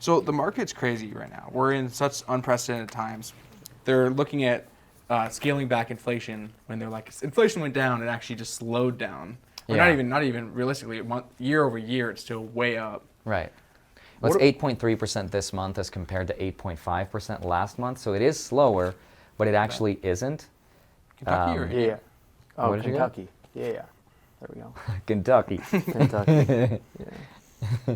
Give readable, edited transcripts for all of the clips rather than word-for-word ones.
So the market's crazy right now. We're in such unprecedented times. They're looking at scaling back inflation when they're like, inflation went down, it actually just slowed down. Or Yeah. not even realistically, year over year, it's still way up. Right. Well, it's 8.3% this month as compared to 8.5% last month. So it is slower, but it actually isn't. Kentucky or Yeah. Oh, What did you get? Kentucky. Yeah. There we go. Kentucky. Kentucky. Yeah.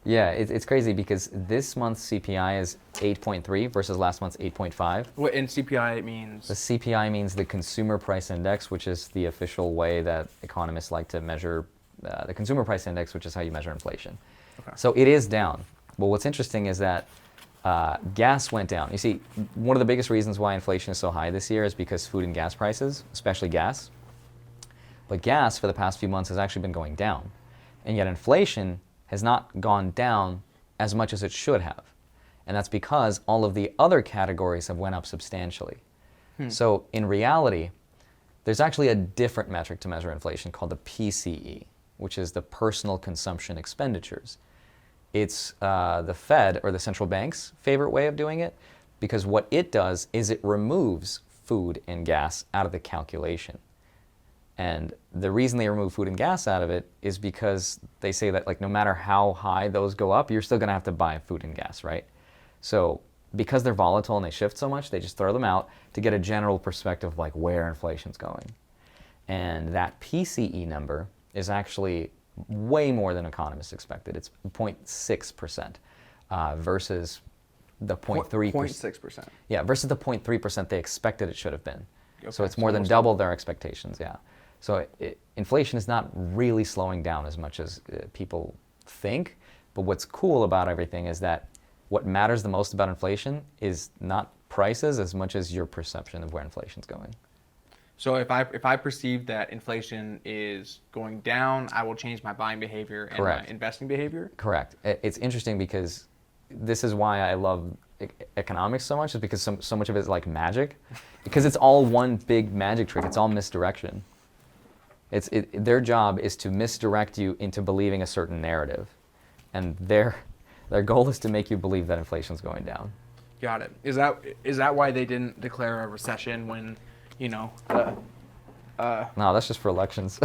Yeah, it's crazy because this month's CPI is 8.3 versus last month's 8.5. What in CPI it means? The CPI means the Consumer Price Index, which is the official way that economists like to measure the Consumer Price Index, which is how you measure inflation. Okay. So it is down. But what's interesting is that gas went down. You see, one of the biggest reasons why inflation is so high this year is because food and gas prices, especially gas. But gas for the past few months has actually been going down. And yet inflation has not gone down as much as it should have. And that's because all of the other categories have went up substantially. So in reality, there's actually a different metric to measure inflation called the PCE, which is the personal consumption expenditures. It's the Fed, or the central bank's favorite way of doing it, because what it does is it removes food and gas out of the calculation. And the reason they remove food and gas out of it is because they say that, like, no matter how high those go up, you're still going to have to buy food and gas, right? So because they're volatile and they shift so much, they just throw them out to get a general perspective of like where inflation's going. And that PCE number is actually way more than economists expected. It's 0.6% versus the 0.3%. 0.6%. Yeah, versus the 0.3% they expected it should have been. Okay, So it's more than almost double their expectations, yeah. So inflation is not really slowing down as much as people think. But what's cool about everything is that what matters the most about inflation is not prices as much as your perception of where inflation's going. So if I perceive that inflation is going down, I will change my buying behavior and Correct. my investing behavior? Correct. It's interesting because this is why I love economics so much, is because so much of it is like magic. Because it's all one big magic trick. It's all misdirection. Their job is to misdirect you into believing a certain narrative. And their goal is to make you believe that inflation's going down. Got it. Is that why they didn't declare a recession when, you know, No, that's just for elections.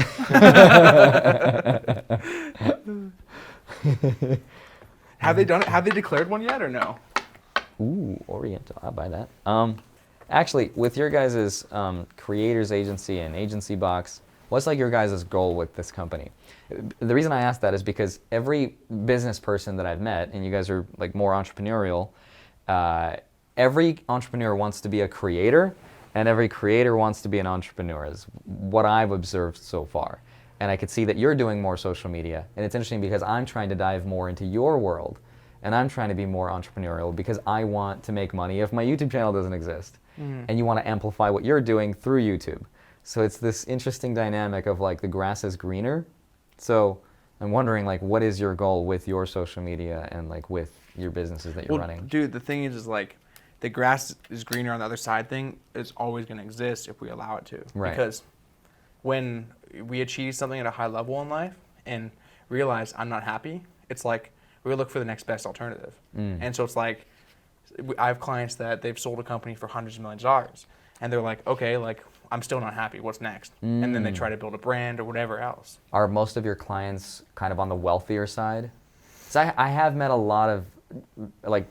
have they done it? Have they declared one yet or no? Ooh, Oriental. I'll buy that. Actually, with your guys' creators agency and agency box, what's like your guys' goal with this company? The reason I ask that is because every business person that I've met, and you guys are like more entrepreneurial, every entrepreneur wants to be a creator, and every creator wants to be an entrepreneur, is what I've observed so far. And I could see that you're doing more social media, and it's interesting because I'm trying to dive more into your world, and I'm trying to be more entrepreneurial because I want to make money if my YouTube channel doesn't exist. And you want to amplify what you're doing through YouTube. So it's this interesting dynamic of like the grass is greener. So I'm wondering, like, what is your goal with your social media and like with your businesses that you're running? Dude, the thing is like the grass is greener on the other side thing is always going to exist if we allow it to. Right. Because when we achieve something at a high level in life and realize I'm not happy, it's like we look for the next best alternative. And so it's like I have clients that they've sold a company for hundreds of millions of dollars, and they're like, okay, like I'm still not happy. What's next? And then they try to build a brand or whatever else. Are most of your clients kind of on the wealthier side? So I have met a lot of like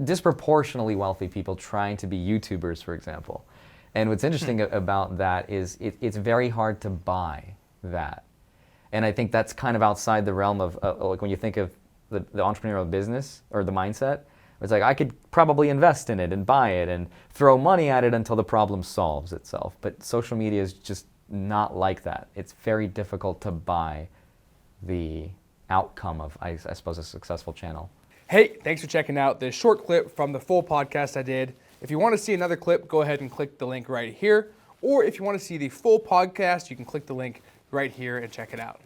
disproportionately wealthy people trying to be YouTubers, for example. And what's interesting about that is it's very hard to buy that. And I think that's kind of outside the realm of like when you think of the entrepreneurial business or the mindset. It's like I could probably invest in it and buy it and throw money at it until the problem solves itself. But social media is just not like that. It's very difficult to buy the outcome of, I suppose, a successful channel. Hey, thanks for checking out this short clip from the full podcast I did. If you want to see another clip, go ahead and click the link right here. Or if you want to see the full podcast, you can click the link right here and check it out.